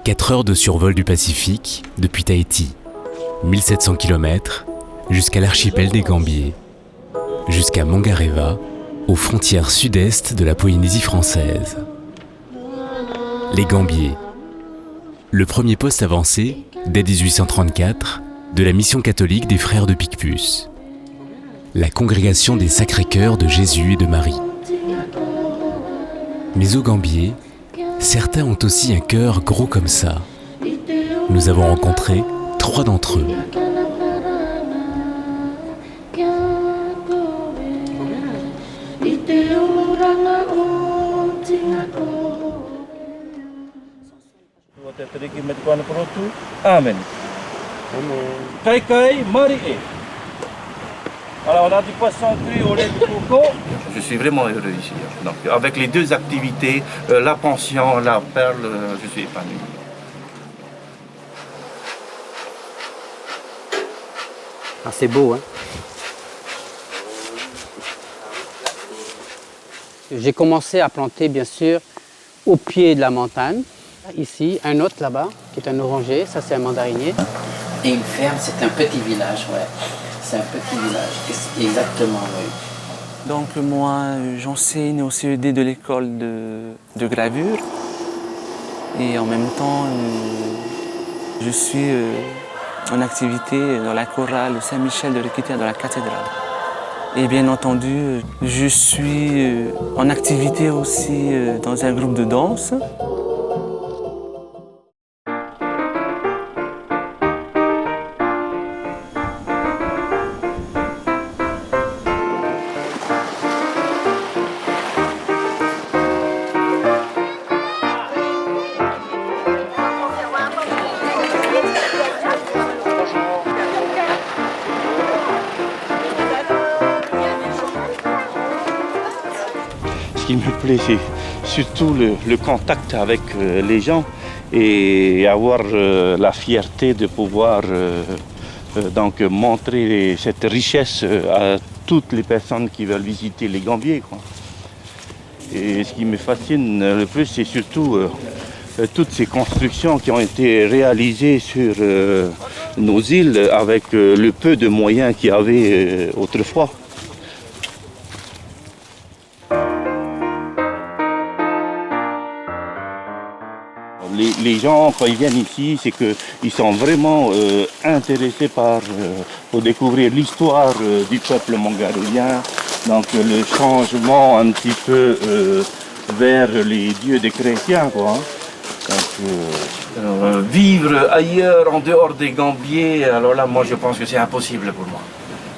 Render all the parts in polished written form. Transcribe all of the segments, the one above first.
4 heures de survol du Pacifique depuis Tahiti, 1700 km jusqu'à l'archipel des Gambiers, jusqu'à Mangareva, aux frontières sud-est de la Polynésie française. Les Gambiers, le premier poste avancé, dès 1834, de la mission catholique des Frères de Picpus, la congrégation des Sacrés-Cœurs de Jésus et de Marie. Mais aux Gambiers, certains ont aussi un cœur gros comme ça. Nous avons rencontré 3 d'entre eux. Amen. Kai Marie. Alors on a du poisson cru au lait de coco. Je suis vraiment heureux ici. Donc, avec les 2 activités, la pension, la perle, je suis épanoui. Ah, c'est beau, hein? J'ai commencé à planter, bien sûr, au pied de la montagne. Ici, un autre là-bas, qui est un oranger, ça c'est un mandarinier. Et une ferme, c'est un petit village, ouais. C'est un petit village, exactement, oui. Donc moi, j'enseigne au CED de l'école de gravure. Et en même temps, je suis en activité dans la chorale Saint-Michel de Riquetea dans la cathédrale. Et bien entendu, je suis en activité aussi dans un groupe de danse. Ce qui me plaît, c'est surtout le contact avec les gens et avoir la fierté de pouvoir donc montrer cette richesse à toutes les personnes qui veulent visiter les Gambiers, quoi. Et ce qui me fascine le plus, c'est surtout toutes ces constructions qui ont été réalisées sur nos îles avec le peu de moyens qu'il y avait autrefois. Les gens, quand ils viennent ici, c'est qu'ils sont vraiment intéressés pour découvrir l'histoire du peuple mangaroulien, donc le changement un petit peu vers les dieux des chrétiens, quoi. Donc, vivre ailleurs, en dehors des Gambiers, alors là, moi, je pense que c'est impossible pour moi.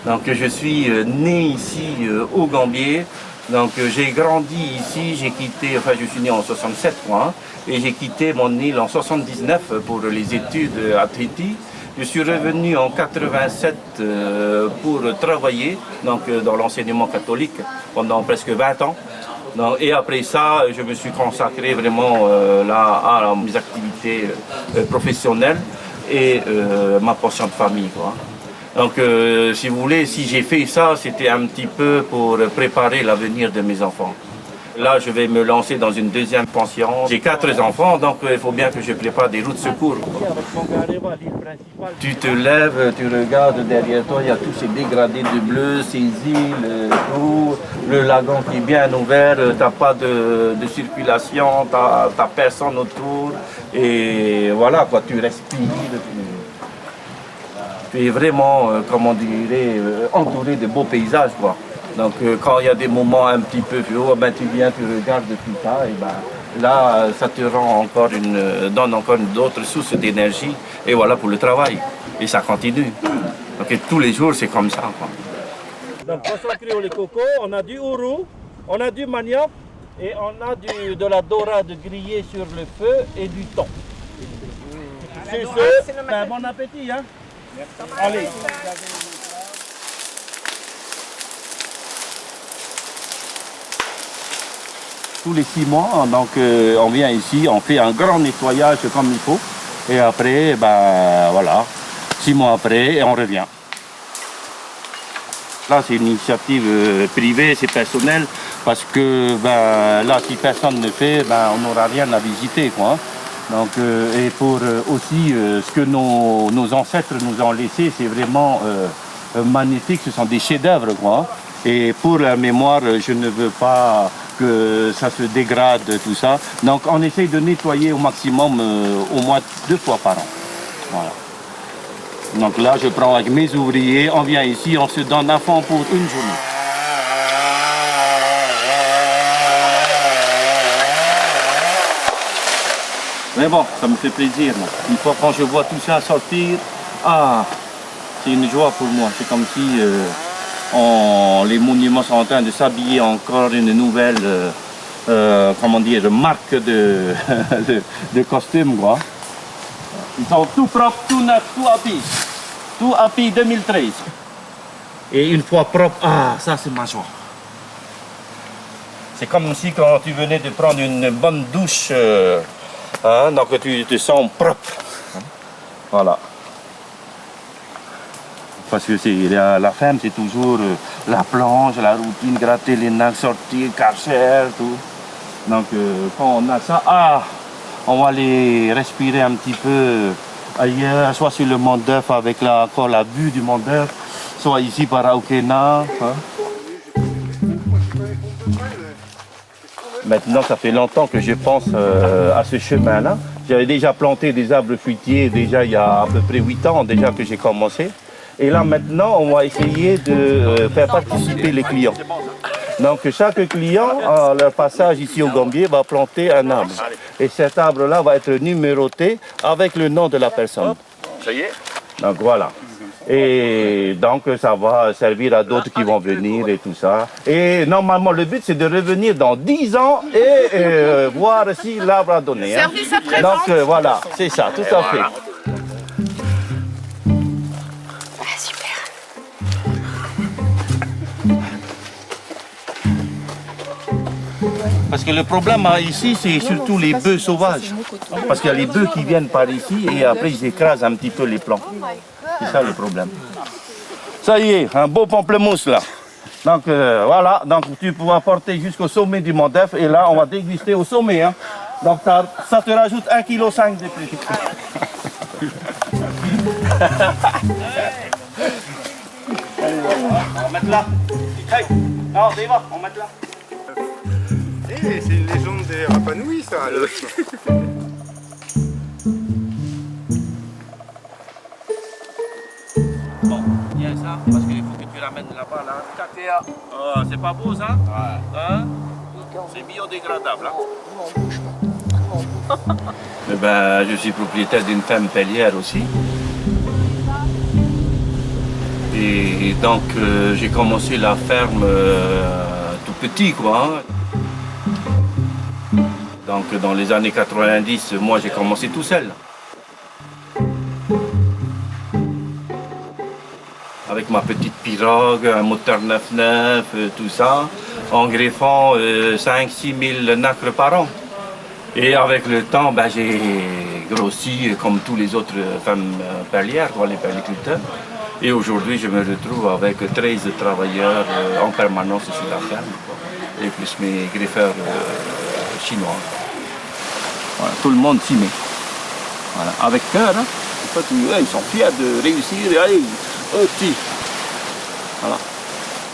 Donc, je suis né ici, au Gambier. Donc, j'ai grandi ici, j'ai quitté, enfin, je suis né en 67, moi, hein, et j'ai quitté mon île en 79 pour les études à Tahiti. Je suis revenu en 87 pour travailler donc, dans l'enseignement catholique pendant presque 20 ans. Donc, et après ça, je me suis consacré vraiment là, à mes activités professionnelles et ma pension de famille, quoi. Donc, si vous voulez, si j'ai fait ça, c'était un petit peu pour préparer l'avenir de mes enfants. Là, je vais me lancer dans une deuxième pension. J'ai 4 enfants, donc il faut bien que je prépare des routes de secours. Tu te lèves, tu regardes derrière toi, il y a tous ces dégradés de bleu, ces îles, tout, le lagon qui est bien ouvert, tu n'as pas de circulation, tu n'as personne autour. Et voilà, quoi, tu respires. Tu es vraiment, comme on dirait, entouré de beaux paysages, quoi. Donc quand il y a des moments un petit peu plus hauts, ben, tu viens, tu regardes tout ça, et ben, là, ça te rend encore donne encore d'autres sources d'énergie, et voilà pour le travail. Et ça continue. Donc tous les jours, c'est comme ça, quoi. Donc poisson cru au lait coco, on a du ourou, on a du manioc, et on a de la dorade grillée sur le feu et du thon. C'est ce, ben, bon appétit, hein. Allez. Tous les 6 mois, donc on vient ici, on fait un grand nettoyage comme il faut. Et après, ben voilà, 6 mois après, on revient. Là, c'est une initiative privée, c'est personnel, parce que ben, là, si personne ne fait, ben, on n'aura rien à visiter, quoi. Donc, et pour aussi ce que nos ancêtres nous ont laissé, c'est vraiment magnifique. Ce sont des chefs-d'œuvre, quoi. Et pour la mémoire, je ne veux pas que ça se dégrade, tout ça. Donc, on essaye de nettoyer au maximum, au moins 2 fois par an. Voilà. Donc là, je prends avec mes ouvriers, on vient ici, on se donne à fond pour une journée. Mais bon, ça me fait plaisir. Moi. Une fois quand je vois tout ça sortir, c'est une joie pour moi. C'est comme si les monuments sont en train de s'habiller encore une nouvelle, comment dire, marque de, de costume, quoi. Ils sont tout propres, tout neufs, tout happy. Tout happy 2013. Et une fois propre, ça c'est ma joie. C'est comme si quand tu venais de prendre une bonne douche, donc tu te sens propre. Voilà. Parce que la femme, c'est toujours la planche, la routine, gratter les nains, sortir, Karcher, tout. Donc quand on a ça, on va aller respirer un petit peu ailleurs, soit sur le Mont d'Œuf avec la vue du Mont d'Œuf, soit ici par Aukena. Maintenant, ça fait longtemps que je pense à ce chemin-là. J'avais déjà planté des arbres fruitiers déjà il y a à peu près 8 ans déjà que j'ai commencé. Et là maintenant, on va essayer de faire participer les clients. Donc chaque client, à leur passage ici au Gambier, va planter un arbre. Et cet arbre-là va être numéroté avec le nom de la personne. Ça y est. Donc voilà. Et donc ça va servir à d'autres qui vont venir et tout ça. Et normalement le but c'est de revenir dans 10 ans et voir si l'arbre a donné. Service après-vente. Donc voilà, c'est ça, tout à fait. Parce que le problème ici, c'est surtout les bœufs sauvages. Parce qu'il y a les bœufs qui viennent par ici et après ils écrasent un petit peu les plants. C'est ça le problème. Ça y est, un beau pamplemousse là. Donc voilà, donc tu pourras porter jusqu'au sommet du Mont d'Œuf et là on va déguster au sommet. Hein. Donc ça te rajoute 1,5 kg de plus. On va mettre là. Non, on y va, on va mettre là. C'est une légende des Rapa Nui, ça. Bon, tiens ça, parce qu'il faut que tu ramènes là-bas, là. Katea. Oh, c'est pas beau, ça? Ouais. Hein? C'est biodégradable, hein? Eh ben, je suis propriétaire d'une ferme pellière aussi. Et donc, j'ai commencé la ferme tout petit, quoi. Hein. Donc dans les années 90, moi j'ai commencé tout seul. Avec ma petite pirogue, un moteur 9-9, tout ça, en greffant 5-6 000 nacres par an. Et avec le temps, j'ai grossi comme tous les autres femmes perlières, les perliculteurs. Et aujourd'hui, je me retrouve avec 13 travailleurs en permanence sur la ferme, et plus mes greffeurs chinois. Voilà, tout le monde s'y met. Voilà, avec cœur, hein. Ils sont fiers de réussir. Allez, petit. Voilà.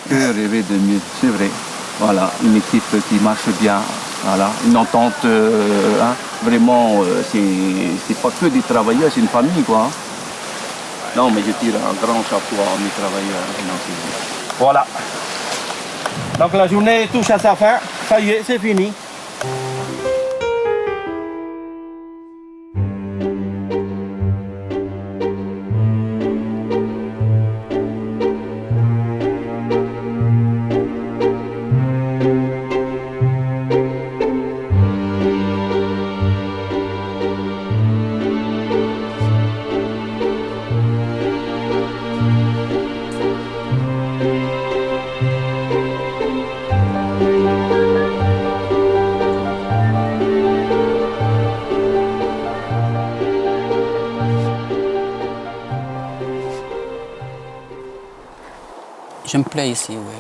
Que rêver de mieux, c'est vrai. Voilà, une équipe qui marche bien. Voilà, une entente. Vraiment, c'est pas que des travailleurs, c'est une famille, quoi. Hein. Non, mais je tire un grand chapeau à mes travailleurs. Voilà. Donc la journée touche à sa fin. Ça y est, c'est fini. Je me plais ici, oui.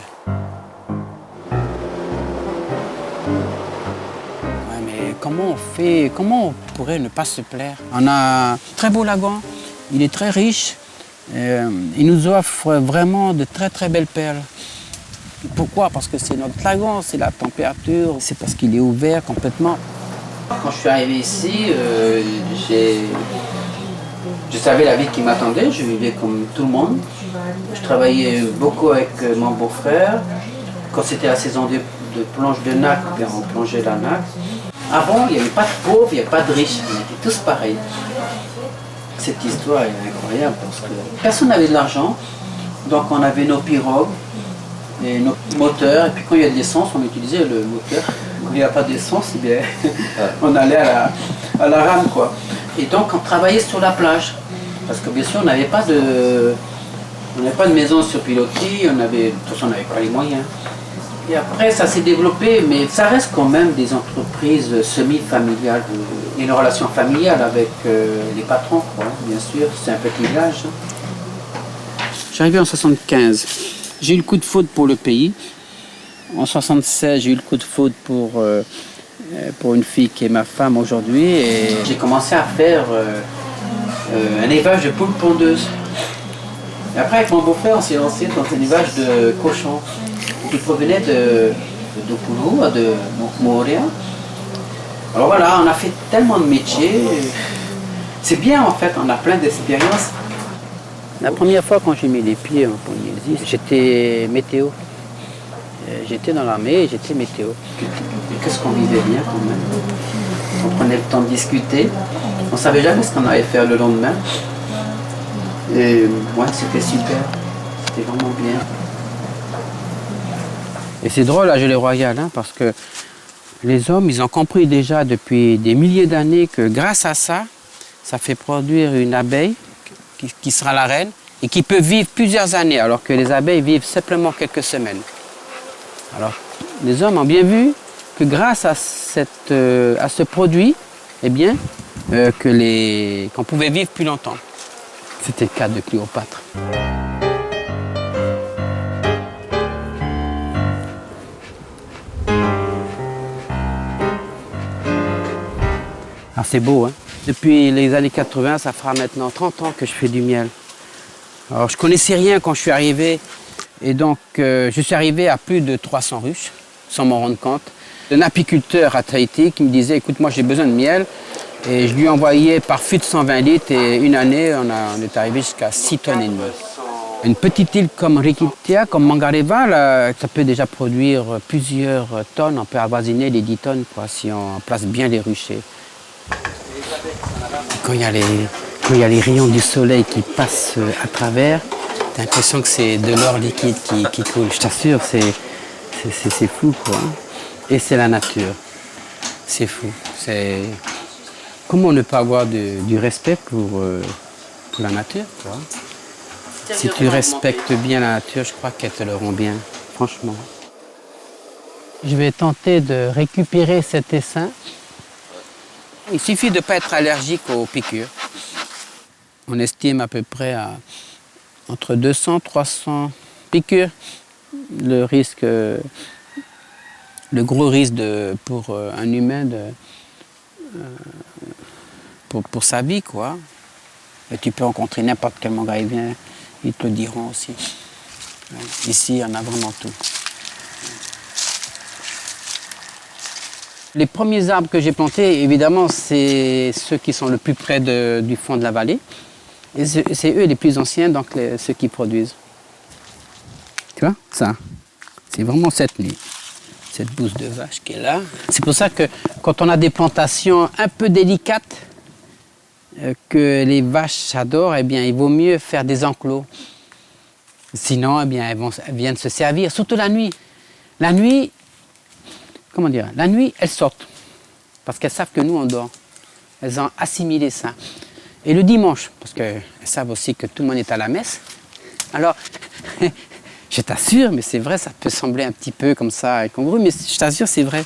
Ouais, mais comment comment on fait, comment on pourrait ne pas se plaire? On a un très beau lagon, il est très riche, il nous offre vraiment de très très belles perles. Pourquoi? Parce que c'est notre lagon, c'est la température, c'est parce qu'il est ouvert complètement. Quand je suis arrivé ici, je savais la vie qui m'attendait, je vivais comme tout le monde. Je travaillais beaucoup avec mon beau-frère. Quand c'était la saison de plonge de nac, on plongeait la nac. Avant, il n'y avait pas de pauvres, il n'y avait pas de riches, on était tous pareils. Cette histoire est incroyable parce que personne n'avait de l'argent, donc on avait nos pirogues et nos moteurs, et puis quand il y a de l'essence, on utilisait le moteur. Quand il n'y a pas d'essence, eh bien, on allait à la rame, quoi. Et donc on travaillait sur la plage, parce que bien sûr on n'avait pas de maison sur pilotis, de toute façon on n'avait pas les moyens. Et après ça s'est développé, mais ça reste quand même des entreprises semi-familiales, une relation familiale avec les patrons, quoi, bien sûr, c'est un petit village. Je suis arrivé en 75, j'ai eu le coup de foudre pour le pays. En 76, j'ai eu le coup de foudre pour une fille qui est ma femme aujourd'hui, et j'ai commencé à faire un élevage de poules pondeuses. Et après, avec mon beau-frère, on s'est lancé dans un élevage de cochons qui provenaient de Poulou, de Moria. Alors voilà, on a fait tellement de métiers. C'est bien en fait, on a plein d'expériences. La première fois quand j'ai mis les pieds en Polynésie, j'étais météo. J'étais dans l'armée et j'étais météo. Qu'est-ce qu'on vivait bien quand même. On prenait le temps de discuter. On ne savait jamais ce qu'on allait faire le lendemain. Et ouais, c'était super. C'était vraiment bien. Et c'est drôle à Gelée Royale, hein, parce que les hommes, ils ont compris déjà depuis des milliers d'années que grâce à ça, ça fait produire une abeille qui sera la reine et qui peut vivre plusieurs années, alors que les abeilles vivent simplement quelques semaines. Alors, les hommes ont bien vu que grâce à ce produit, eh bien, qu'on pouvait vivre plus longtemps. C'était le cas de Cléopâtre. Ah, c'est beau, hein? Depuis les années 80, ça fera maintenant 30 ans que je fais du miel. Alors, je ne connaissais rien quand je suis arrivé. Et donc, je suis arrivé à plus de 300 ruches, sans m'en rendre compte. Un apiculteur à Tahiti qui me disait, écoute, moi j'ai besoin de miel. Et je lui ai envoyé par fût de 120 litres. Et une année, on est arrivé jusqu'à 6 tonnes et demie. Une petite île comme Rikitea, comme Mangareva, là, ça peut déjà produire plusieurs tonnes. On peut avoisiner les 10 tonnes, quoi, si on place bien les ruchers. Quand il y a les rayons du soleil qui passent à travers, t'as l'impression que c'est de l'or liquide qui coule. Je t'assure, c'est fou, quoi. Et c'est la nature. C'est fou. Comment ne pas avoir du respect pour la nature, quoi. Si tu respectes bien la nature, je crois qu'elle te le rend bien, franchement. Je vais tenter de récupérer cet essaim. Il suffit de ne pas être allergique aux piqûres. On estime à peu près à entre 200 et 300 piqûres. Le gros risque pour un humain pour sa vie, quoi. Et tu peux rencontrer n'importe quel mangarivien, ils te le diront aussi. Ici, il y en a vraiment tout. Les premiers arbres que j'ai plantés, évidemment, c'est ceux qui sont le plus près du fond de la vallée. Et c'est eux les plus anciens, donc ceux qui produisent. Tu vois, ça, c'est vraiment cette bouse de vache qui est là. C'est pour ça que quand on a des plantations un peu délicates, que les vaches adorent, eh bien, il vaut mieux faire des enclos. Sinon, eh bien, elles viennent se servir, surtout la nuit. La nuit, comment dire, la nuit, elles sortent, parce qu'elles savent que nous, on dort. Elles ont assimilé ça. Et le dimanche, parce qu'elles savent aussi que tout le monde est à la messe. Alors, je t'assure, mais c'est vrai, ça peut sembler un petit peu comme ça, incongru, mais je t'assure, c'est vrai.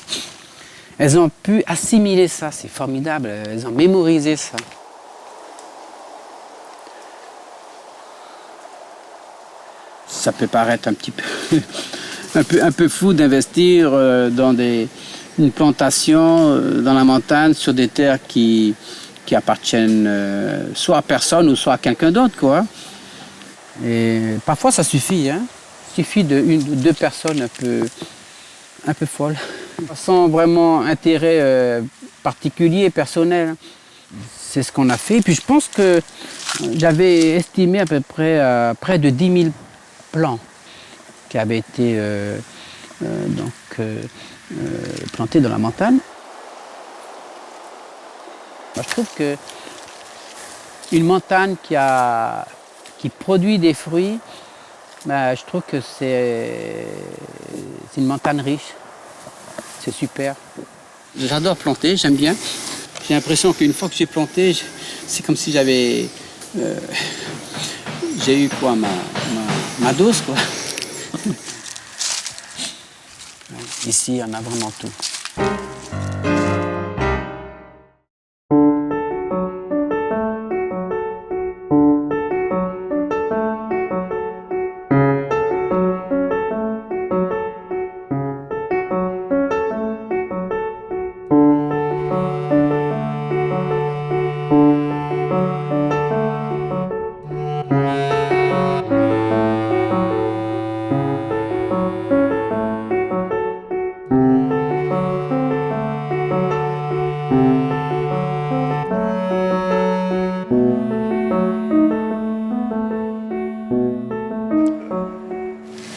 Elles ont pu assimiler ça, c'est formidable, elles ont mémorisé ça. Ça peut paraître un petit peu, un peu fou d'investir dans des une plantation dans la montagne sur des terres qui appartiennent soit à personne ou soit à quelqu'un d'autre, quoi. Et parfois ça suffit, hein. Il suffit d'une ou deux personnes un peu folles, sans vraiment intérêt particulier, personnel. C'est ce qu'on a fait. Et puis je pense que j'avais estimé à peu près près de 10 000 plants qui avaient été plantés dans la montagne. Je trouve que une montagne qui produit des fruits, je trouve que c'est une montagne riche. C'est super. J'adore planter, j'aime bien. J'ai l'impression qu'une fois que j'ai planté, c'est comme si j'ai eu quoi, ma dose, quoi. Ici, on a vraiment tout.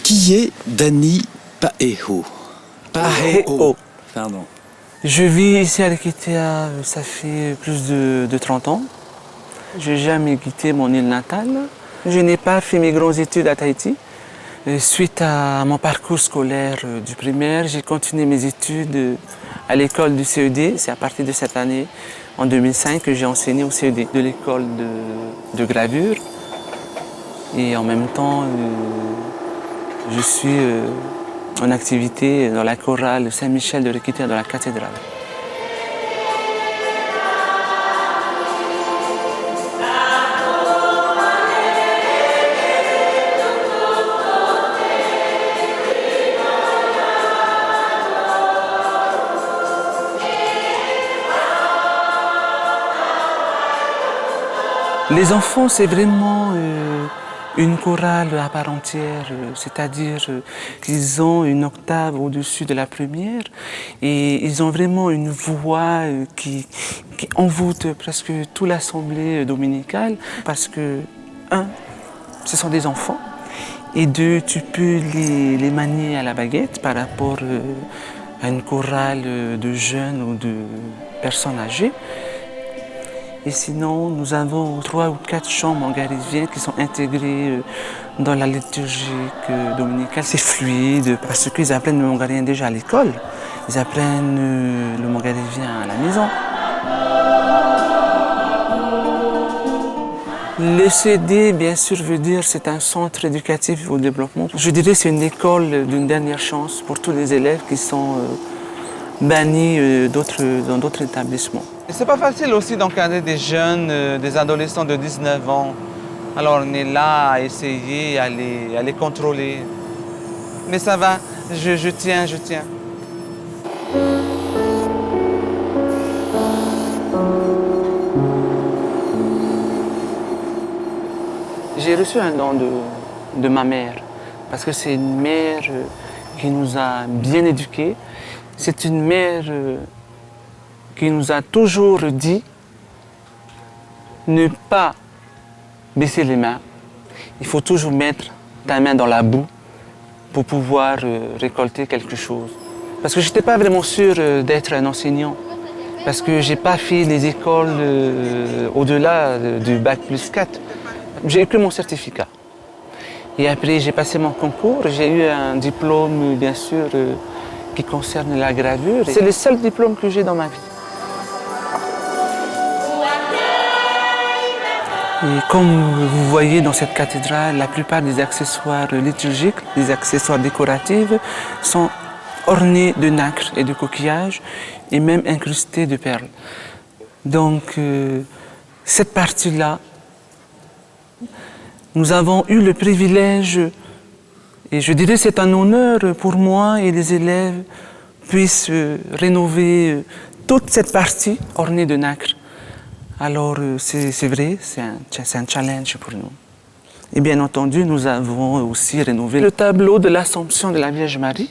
Qui est Dani Paeho? Paeho. Pardon. Je vis ici à Leketea, ça fait plus de 30 ans. Je n'ai jamais quitté mon île natale. Je n'ai pas fait mes grandes études à Tahiti. Suite à mon parcours scolaire du primaire, j'ai continué mes études à l'école du CED. C'est à partir de cette année, en 2005, que j'ai enseigné au CED de l'école de gravure. Et en même temps, je suis en activité dans la chorale Saint-Michel de Leketea, dans la cathédrale. Les enfants, c'est vraiment une chorale à part entière, c'est-à-dire qu'ils ont une octave au-dessus de la première et ils ont vraiment une voix qui envoûte presque toute l'assemblée dominicale parce que, un, ce sont des enfants et deux, tu peux les manier à la baguette par rapport à une chorale de jeunes ou de personnes âgées. Et sinon, nous avons 3 ou 4 chants mangariviens qui sont intégrés dans la liturgie dominicale. C'est fluide parce qu'ils apprennent le mangarien déjà à l'école. Ils apprennent le mangarivien à la maison. Le CD, bien sûr, veut dire c'est un centre éducatif au développement. Je dirais que c'est une école d'une dernière chance pour tous les élèves qui sont bannis dans d'autres établissements. C'est pas facile aussi d'encadrer des jeunes, des adolescents de 19 ans. Alors on est là à essayer, à les contrôler. Mais ça va, je tiens. J'ai reçu un don de ma mère, parce que c'est une mère qui nous a bien éduqués. C'est une mère qui nous a toujours dit ne pas baisser les mains. Il faut toujours mettre ta main dans la boue pour pouvoir récolter quelque chose. Parce que je n'étais pas vraiment sûr d'être un enseignant. Parce que je n'ai pas fait les écoles au-delà du bac plus 4. J'ai eu que mon certificat. Et après, j'ai passé mon concours. J'ai eu un diplôme, bien sûr, qui concerne la gravure. C'est le seul diplôme que j'ai dans ma vie. Et comme vous voyez dans cette cathédrale, la plupart des accessoires liturgiques, des accessoires décoratifs, sont ornés de nacre et de coquillages et même incrustés de perles. Donc, cette partie-là, nous avons eu le privilège, et je dirais c'est un honneur pour moi et les élèves, puisse rénover toute cette partie ornée de nacre. Alors c'est vrai, c'est un challenge pour nous. Et bien entendu, nous avons aussi rénové le tableau de l'Assomption de la Vierge Marie.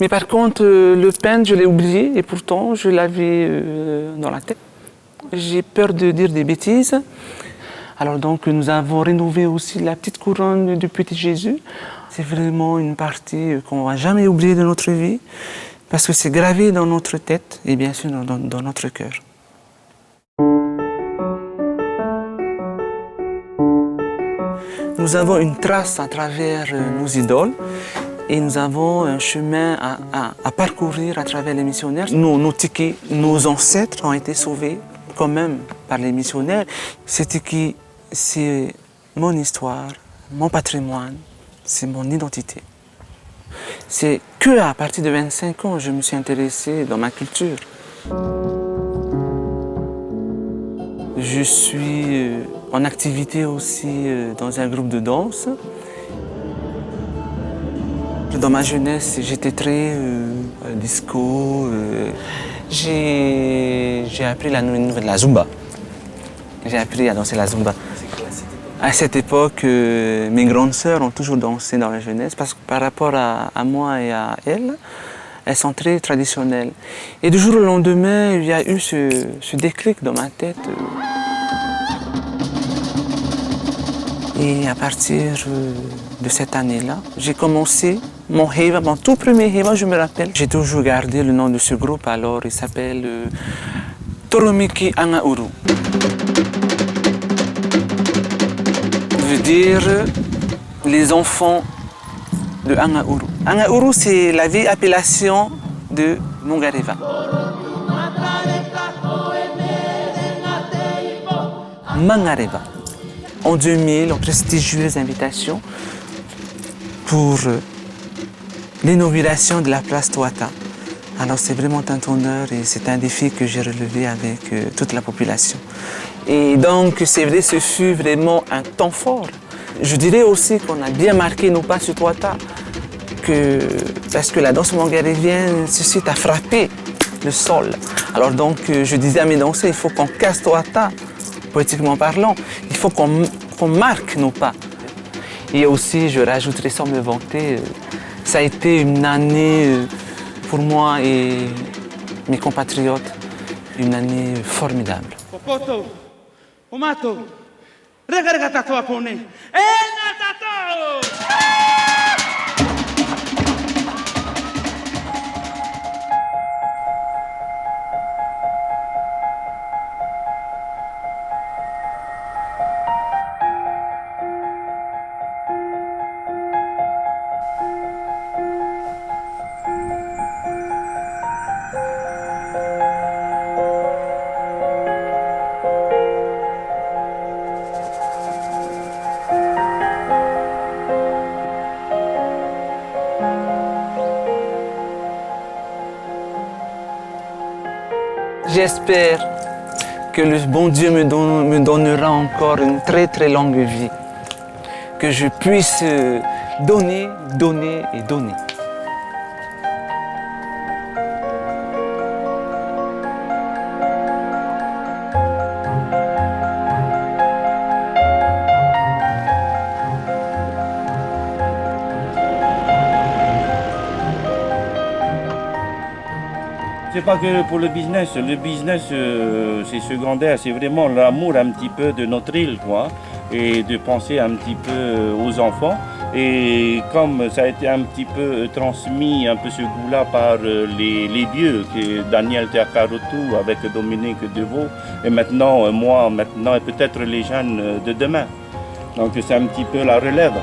Mais par contre, le peindre, je l'ai oublié et pourtant je l'avais dans la tête. J'ai peur de dire des bêtises. Alors donc nous avons rénové aussi la petite couronne du Petit Jésus. C'est vraiment une partie qu'on ne va jamais oublier de notre vie parce que c'est gravé dans notre tête et bien sûr dans notre cœur. Nous avons une trace à travers nos idoles et nous avons un chemin à parcourir à travers les missionnaires. Nos tikis, nos ancêtres ont été sauvés quand même par les missionnaires. Ces tikis, c'est mon histoire, mon patrimoine, c'est mon identité. C'est qu'à partir de 25 ans, je me suis intéressé dans ma culture. Je suis en activité aussi dans un groupe de danse. Dans ma jeunesse, j'étais très disco. J'ai appris la Zumba. J'ai appris à danser la Zumba. À cette époque, mes grandes sœurs ont toujours dansé dans la jeunesse parce que par rapport à moi et à elles, elles sont très traditionnelles. Et du jour au lendemain, il y a eu ce déclic dans ma tête. Et à partir de cette année-là, j'ai commencé mon Heva, mon tout premier Heva, je me rappelle. J'ai toujours gardé le nom de ce groupe, alors il s'appelle Toromiki Angauru. Ça veut dire les enfants de Angauru. Angauru, c'est la vieille appellation de Mongareva. Mangareva. En 2000, une prestigieuse invitation pour l'inauguration de la place Touata. Alors c'est vraiment un honneur et c'est un défi que j'ai relevé avec toute la population. Et donc c'est vrai, ce fut vraiment un temps fort. Je dirais aussi qu'on a bien marqué nos pas sur Touata, parce que la danse mangarévienne suscite à frapper le sol. Alors donc je disais à mes danseurs, il faut qu'on casse Touata. Poétiquement parlant, il faut qu'on marque nos pas. Et aussi, je rajouterai sans me vanter, ça a été une année pour moi et mes compatriotes, une année formidable. J'espère que le bon Dieu me donnera encore une très très longue vie, que je puisse donner, donner et donner. C'est pas que pour le business c'est secondaire, c'est vraiment l'amour un petit peu de notre île, quoi, et de penser un petit peu aux enfants. Et comme ça a été un petit peu transmis, un peu ce goût-là par les vieux, Daniel Teakarotu avec Dominique Devaux, et maintenant moi, et peut-être les jeunes de demain. Donc c'est un petit peu la relève.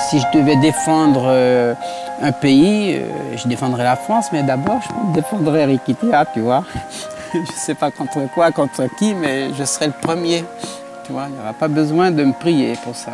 Si je devais défendre un pays, je défendrais la France, mais d'abord je défendrais Rikitea, tu vois. Je ne sais pas contre quoi, contre qui, mais je serais le premier. Tu vois, il n'y aura pas besoin de me prier pour ça.